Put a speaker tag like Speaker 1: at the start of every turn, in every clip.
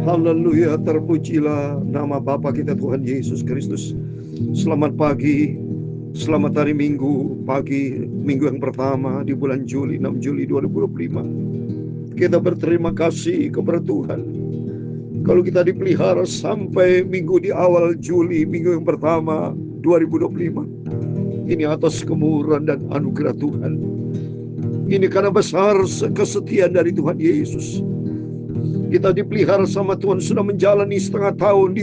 Speaker 1: Haleluya, terpujilah nama Bapa kita Tuhan Yesus Kristus. Selamat pagi, selamat hari Minggu, pagi minggu yang pertama di bulan Juli, 6 Juli 2025. Kita berterima kasih kepada Tuhan. Kalau kita dipelihara sampai minggu di awal Juli, minggu yang pertama 2025. Ini atas kemurahan dan anugerah Tuhan. Ini karena besar kesetiaan dari Tuhan Yesus. Kita dipelihara sama Tuhan sudah menjalani setengah tahun di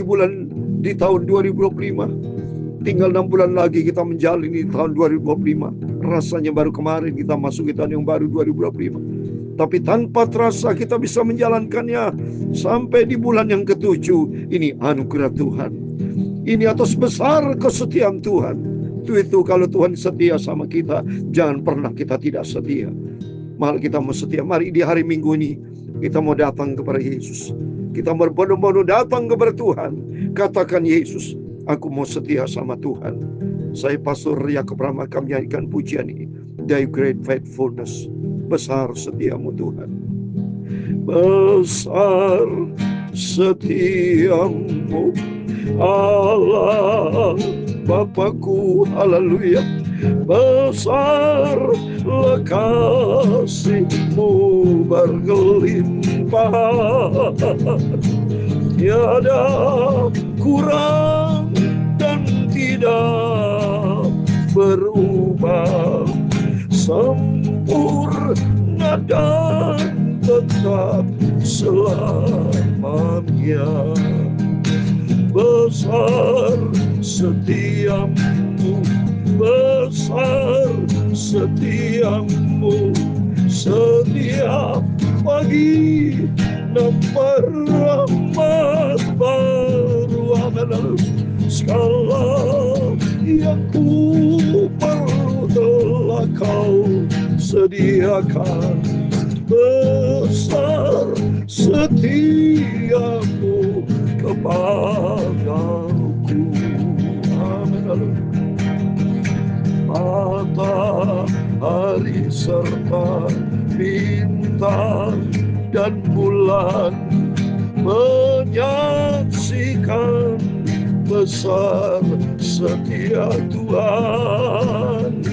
Speaker 1: tahun 2025. Tinggal 6 bulan lagi kita menjalani tahun 2025. Rasanya baru kemarin kita masuk ke tahun yang baru 2025. Tapi tanpa terasa kita bisa menjalankannya sampai di bulan yang ke-7. Ini anugerah Tuhan. Ini atas besar kesetiaan Tuhan. Itu kalau Tuhan setia sama kita, jangan pernah kita tidak setia. Malah kita mau setia. Mari di hari Minggu ini kita mau datang kepada Yesus. Kita berbondong-bondong datang kepada Tuhan. Katakan, Yesus, aku mau setia sama Tuhan. Saya Pastor Yakob Rama akan menyanyikan pujian ini. Thy great faithfulness. Besar setiamu Tuhan. Besar setiamu Allah Bapakku, haleluya. Besarlah kasih-Mu berlimpah, tiada kurang dan tidak berubah, sempurna dan tetap selamanya. Besar setiamu, besar setiamu, setiap pagi nampak rahmat baru. Amin. Segala yang ku perlu telah Kau sediakan. Besar setiamu kepadaku. Amin. Matahari serta bintang dan bulan menyaksikan besar setia Tuhan.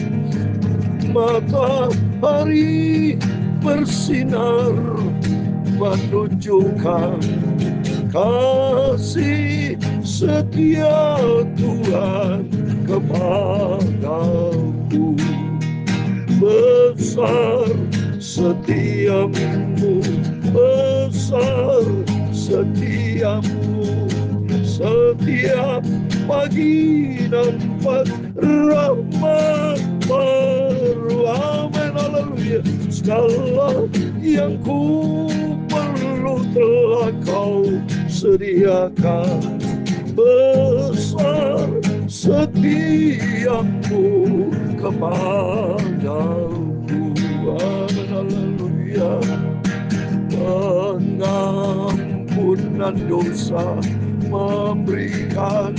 Speaker 1: Matahari bersinar menunjukkan kasih setia Tuhan kepadaku. Besar setiamu, besar setiamu, setiap pagi nampak rahmat baru. Amin, haleluya. Segala yang ku perlu telah Kau sediakan. Besar setiamu kepadaku. Amin, haleluya. Pengampunan dosa, memberikan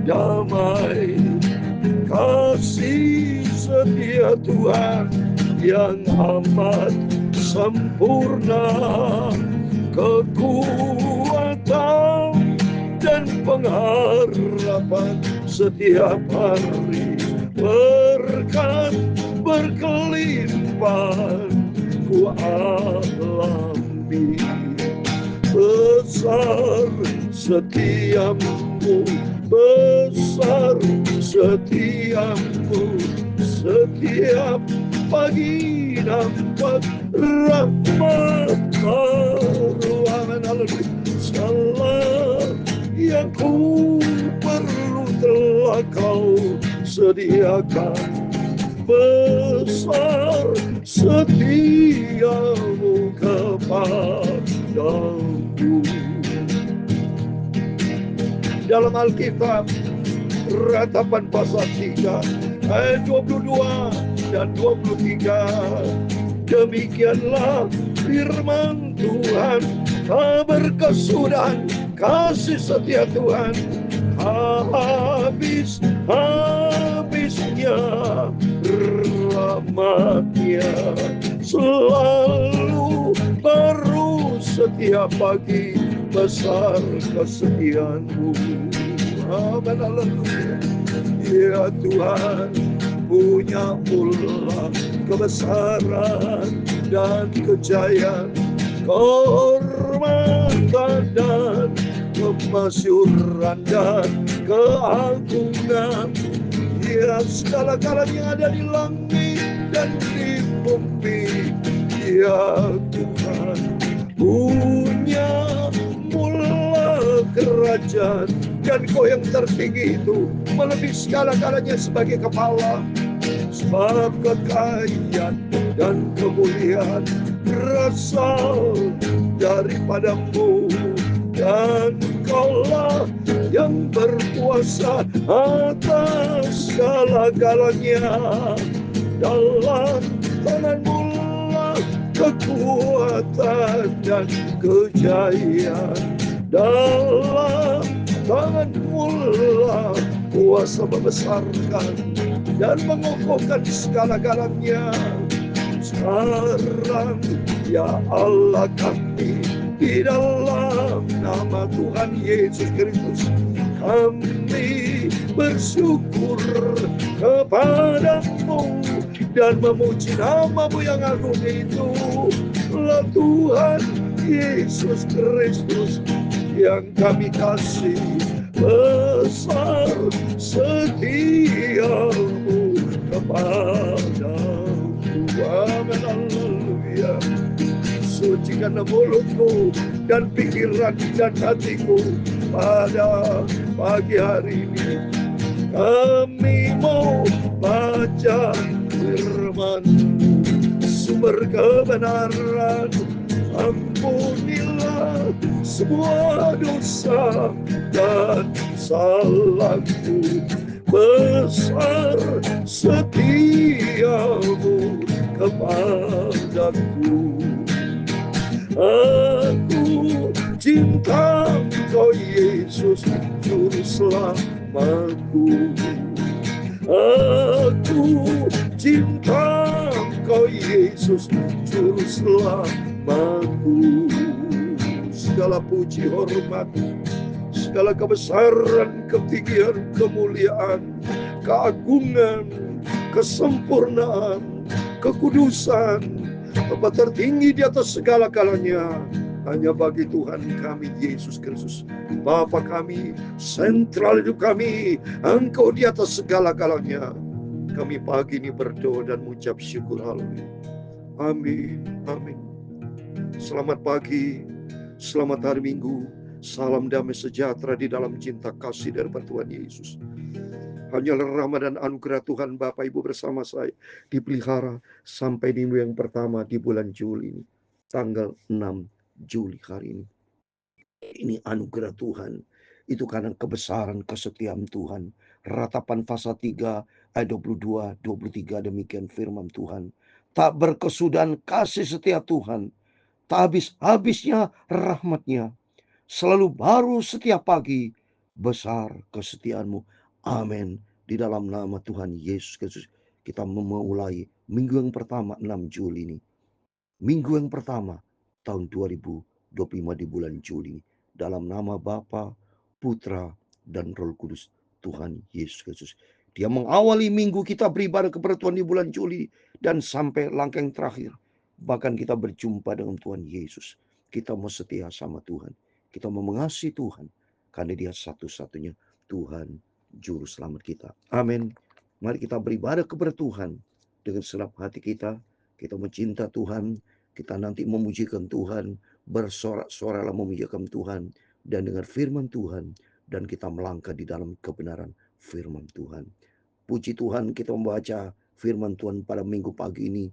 Speaker 1: damai, kasih setia Tuhan yang amat sempurna, kekuatan dan pengharapan setiap hari, berkat berkelimpahan ku alami. Besar setiamu, besar setiamu, setiap pagi nampak rahmat baru. Amin, haleluya. Segala yang ku perlu telah Kau sediakan. Besar setiamu kepadaku. Dalam Alkitab, Ratapan pasal 3 ayat 22 dan 23. Demikianlah firman Tuhan, keberkesudahan kasih setia Tuhan habis-habisnya rahmat-Nya selalu baru setiap pagi. besar kesetiaan-Mu. Amin, haleluya. Ya Tuhan, punya pula kebesaran dan kejayaan, kehormatan dan kemasyhuran dan keagungan. Ya, segala-galanya ada di langit dan di bumi. Ya Tuhan, punya mula kerajaan, dan Kau yang tertinggi itu melebihi segala-galanya sebagai kepala. Sebab kekayaan dan kemuliaan berasal daripada-Mu, dan Kaulah yang berkuasa atas segala-galanya. Dalam tangan-Mu lah kekuatan dan kejayaan. Dalam tangan-Mu lah kuasa membesarkan dan mengokohkan segala-galanya. Sekarang ya Allah kami, di dalam nama Tuhan Yesus Kristus, kami bersyukur kepada-Mu dan memuji nama-Mu yang agung itu. Lah Tuhan Yesus Kristus yang kami kasih, besar setia-Mu kepadaku. Amin, haleluya. Sucikan mulutku dan pikiran dan hatiku pada pagi hari ini. Kami mau baca firman, sumber kebenaran. Ampunilah semua dosa dan salahku. Besar setia-Mu kepadaku. Aku cinta Engkau Yesus, Juru Selamatku. Aku cinta Engkau Yesus, Juru Selamatku. Segala puji hormat, segala kebesaran, ketinggian, kemuliaan, keagungan, kesempurnaan, kekudusan, tempat tertinggi di atas segala-galanya hanya bagi Tuhan kami Yesus Kristus, Bapa kami, sentral hidup kami. Engkau di atas segala-galanya. Kami pagi ini berdoa dan mengucap syukur. Haleluya. Amin. Amin. Selamat pagi, selamat hari Minggu. Salam damai sejahtera di dalam cinta kasih dari Tuhan Yesus. Hanyalah rahmat dan anugerah Tuhan Bapak Ibu bersama saya dipelihara sampai di minggu yang pertama di bulan Juli ini. Tanggal 6 Juli hari ini. Ini anugerah Tuhan. Itu karena kebesaran kesetiaan Tuhan. Ratapan pasal 3 ayat 22, 23 demikian firman Tuhan. Tak berkesudahan kasih setia Tuhan. Tak habis-habisnya rahmatnya. Selalu baru setiap pagi. Besar kesetiaan-Mu. Amin. Di dalam nama Tuhan Yesus Kristus, kita memulai minggu yang pertama 6 Juli ini. Minggu yang pertama tahun 2025 di bulan Juli. Dalam nama Bapa, Putra, dan Roh Kudus, Tuhan Yesus Kristus. Dia mengawali minggu kita beribadah kepada Tuhan di bulan Juli. Dan sampai langkah yang terakhir, bahkan kita berjumpa dengan Tuhan Yesus. Kita mau setia sama Tuhan. Kita mau mengasihi Tuhan. Karena Dia satu-satunya Tuhan Juru Selamat kita. Amin. Mari kita beribadah kepada Tuhan dengan segenap hati kita. Kita mencinta Tuhan. Kita nanti memujikan Tuhan. Bersorak-soraklah memujikan Tuhan. Dan dengar firman Tuhan. Dan kita melangkah di dalam kebenaran firman Tuhan. Puji Tuhan, kita membaca firman Tuhan pada minggu pagi ini.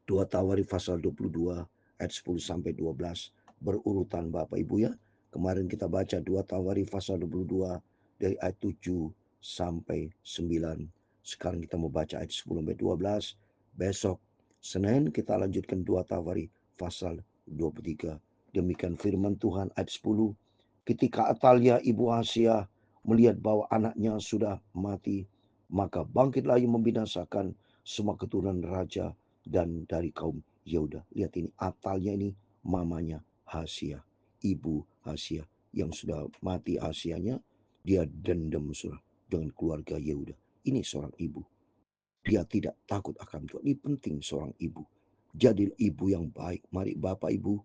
Speaker 1: 2 Tawarikh pasal 22 ayat 10 sampai 12. Berurutan Bapak Ibu ya. Kemarin kita baca 2 Tawarikh pasal 22 dari ayat 7 sampai 9. Sekarang kita mau baca ayat 10 sampai 12. Besok Senin kita lanjutkan 2 Tawarikh pasal 23. Demikian firman Tuhan ayat 10. Ketika Atalia ibu Ahasia melihat bahwa anaknya sudah mati, maka bangkitlah ia membinasakan semua keturunan raja dan dari kaum Yehuda. Lihat ini, Atalia ini mamanya Ahasia, ibu Asia yang sudah mati Asianya, dia dendam saudara dengan keluarga Yehuda. Ini seorang ibu. Dia tidak takut akan Tuhan. Ini penting seorang ibu. Jadilah ibu yang baik. Mari Bapak Ibu,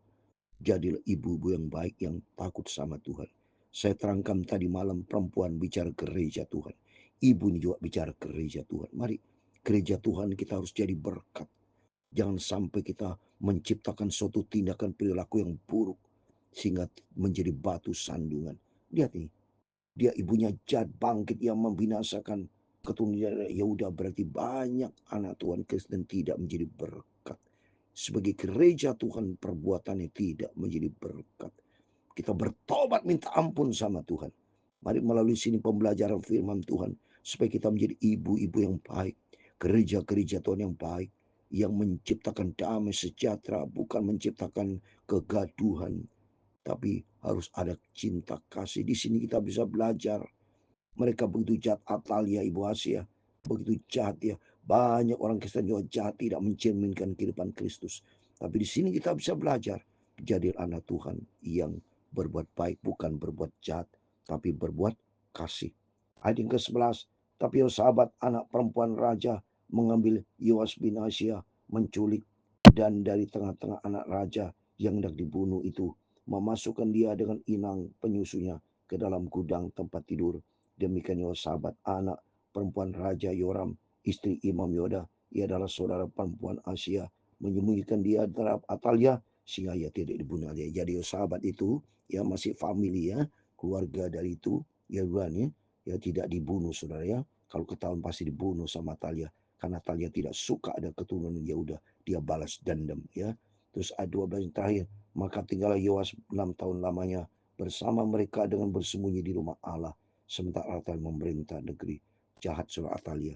Speaker 1: jadilah ibu-ibu yang baik yang takut sama Tuhan. Saya terangkan tadi malam perempuan bicara gereja Tuhan. Ibu ini juga bicara gereja Tuhan. Mari gereja Tuhan kita harus jadi berkat. Jangan sampai kita menciptakan suatu tindakan perilaku yang buruk sehingga menjadi batu sandungan. Lihat nih, dia ibunya jahat bangkit yang membinasakan keturunan Yehuda, berarti banyak anak Tuhan Kristen tidak menjadi berkat. Sebagai gereja Tuhan perbuatannya tidak menjadi berkat. Kita bertobat minta ampun sama Tuhan. Mari melalui sini pembelajaran firman Tuhan supaya kita menjadi ibu-ibu yang baik, gereja-gereja Tuhan yang baik, yang menciptakan damai sejahtera, bukan menciptakan kegaduhan, tapi harus ada cinta kasih. Di sini kita bisa belajar. Mereka begitu jahat, Atalia Ibu Asia begitu jahat ya. Banyak orang Kristen juga jahat, tidak mencerminkan kehidupan Kristus. Tapi di sini kita bisa belajar. Jadi anak Tuhan yang berbuat baik, bukan berbuat jahat, tapi berbuat kasih. Ayat yang ke-11. Tapi sahabat anak perempuan raja mengambil Yoas bin Asia, menculik, dan dari tengah-tengah anak raja yang hendak dibunuh itu memasukkan dia dengan inang penyusunya ke dalam gudang tempat tidur. Demikian sahabat anak perempuan Raja Yoram, istri Imam Yoda, ia adalah saudara perempuan Asia, menyembunyikan dia terhadap Atalia sehingga ia tidak dibunuh. Jadi sahabat itu ya masih family ya, keluarga dari itu ya ya tidak dibunuh saudara ya. Kalau ketahuan pasti dibunuh sama Atalia, karena Atalia tidak suka ada keturunan Yehuda, dia balas dendam ya. Terus ayat 12 yang terakhir, maka tinggallah Yoas 6 tahun lamanya bersama mereka dengan bersembunyi di rumah Allah, sementara Atalia memerintah negeri. Jahat surah Atalia,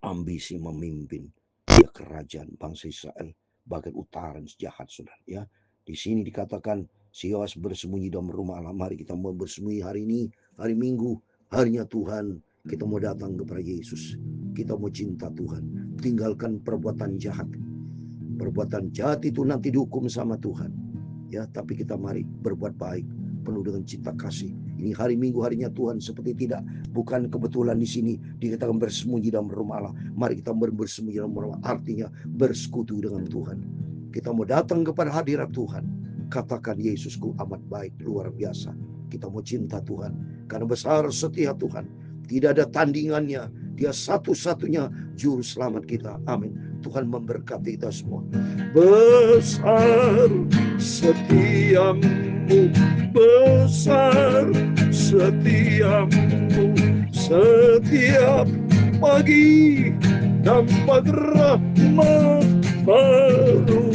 Speaker 1: ambisi memimpin ya kerajaan bangsa Israel bagian utara, jahat saudara ya. Di sini dikatakan si Yoas bersembunyi dalam rumah Allah. Mari kita mau bersembunyi hari ini, hari Minggu, harinya Tuhan. Kita mau datang kepada Yesus. Kita mau cinta Tuhan. Tinggalkan perbuatan jahat. Perbuatan jahat itu nanti dihukum sama Tuhan. Ya, tapi kita mari berbuat baik, penuh dengan cinta kasih. Ini hari Minggu, harinya Tuhan, seperti tidak, bukan kebetulan di sini dikatakan bersembunyi dalam rumah Allah. Mari kita bersembunyi dalam rumah Allah, artinya bersekutu dengan Tuhan. Kita mau datang kepada hadirat Tuhan. Katakan, Yesusku amat baik, luar biasa. Kita mau cinta Tuhan, karena besar setia Tuhan. Tidak ada tandingannya. Dia satu-satunya juru selamat kita. Amin. Tuhan memberkati kita semua. Besar setiamu, besar setiamu, setiap pagi nampak rahmat baru.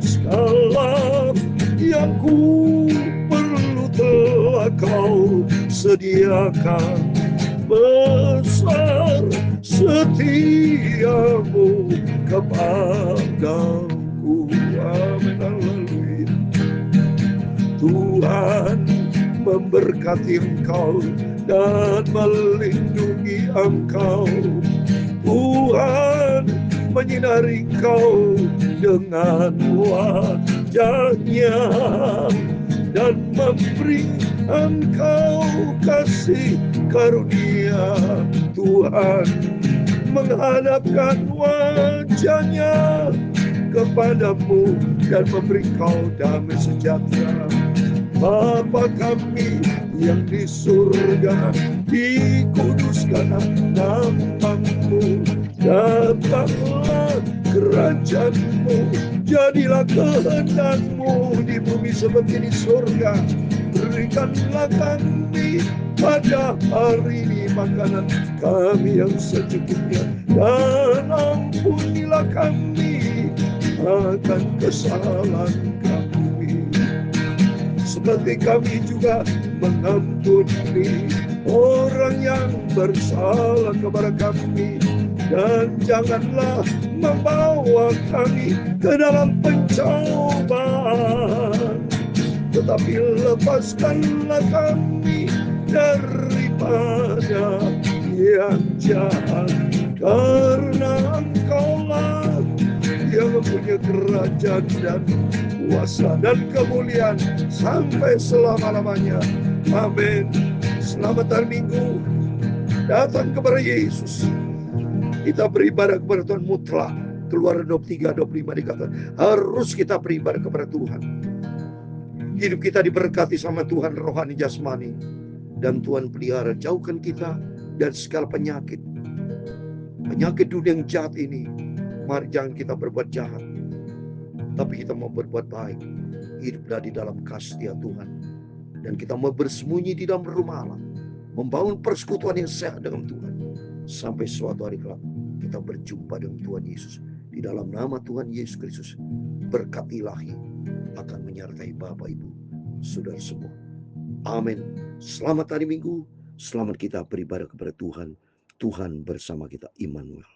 Speaker 1: Segala yang ku perlu telah kau sediakan. Besar setiamu kepadaku. Amin, haleluya. Tuhan memberkati engkau dan melindungi engkau. Tuhan menyinari engkau dengan wajahnya dan memberi engkau kasih karunia. Tuhan menghadapkan wajahnya kepadamu dan memberi kau damai sejahtera. Bapa kami yang di surga, dikuduskanlah namamu, datanglah kerajaanmu, jadilah kehendakmu di bumi seperti di surga. Berikanlah kami pada hari ini makanan kami yang secukupnya, dan ampunilah kami akan kesalahan kami, seperti kami juga mengampuni orang yang bersalah kepada kami. Dan janganlah membawa kami ke dalam pencobaan, tetapi lepaskanlah kami daripada yang jahat, karena Engkaulah yang mempunyai kerajaan dan kuasa dan kemuliaan sampai selama-lamanya. Amin. Selamat hari Minggu. Datang kepada Yesus. Kita beribadah kepada Tuhan mutlak. Keluaran 23-25 dikatakan harus kita beribadah kepada Tuhan. Hidup kita diberkati sama Tuhan rohani jasmani. Dan Tuhan pelihara, jauhkan kita dari segala penyakit. Penyakit dunia yang jahat ini. Mari jangan kita berbuat jahat, tapi kita mau berbuat baik. Hiduplah di dalam kasih Tuhan. Dan kita mau bersembunyi di dalam rumah Allah, membangun persekutuan yang sehat dengan Tuhan. Sampai suatu hari kelak kita berjumpa dengan Tuhan Yesus. Di dalam nama Tuhan Yesus Kristus, berkat ilahi akan menyertai Bapak, Ibu, saudara semua. Amin. Selamat hari Minggu. Selamat kita beribadah kepada Tuhan. Tuhan bersama kita, Immanuel.